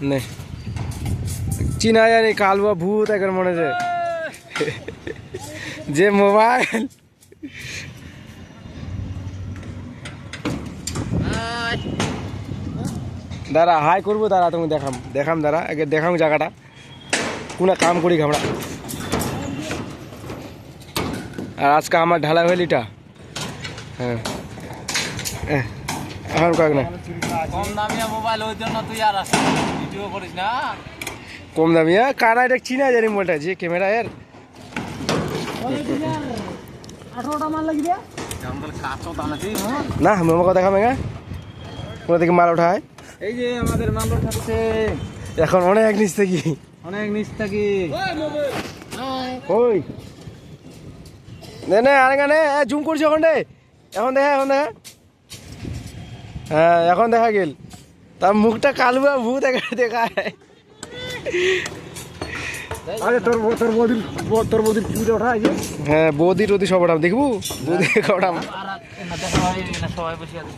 নে চিনা জানি কালুয়া ভূত এখন মনে যায় যে মোবাইল দাঁড়া হাই করবো দাঁড়া তুমি দেখাম দাঁড়া আগে দেখাম জায়গাটা কোন কাম করি আমরা আর আজকে আমার ঢালাই হইলিটা হ্যাঁ এখন কাক না কম দামিয়া মোবাইল ওই জন্য তুই আর ভিডিও করিস না কম দামিয়া কারা এটা চিনা জানি মোবাইলটা যে ক্যামেরা এর 18টা মাল লাগবে আমাদের কাঁচও দানাতেই হ্যাঁ না আমাকে দেখাবে না কোথা থেকে মাল ওঠায় এই যে আমাদের মাল থাকছে এখন অনেক নিচ থেকে অনেক নিচ থাকি ওই নে নে আরে গানে জুম করছি এখন রে এখন দেখা হ্যাঁ এখন দেখা গেল তার মুখটা কালুয়া ভূত দেখায় আরে তোর বৌদির পুজো ওঠা আছে হ্যাঁ বৌদি টদি সব ওঠাম দেখবু বৌদি ওঠাম আর না দেখা হয় না সবাই বসে আছে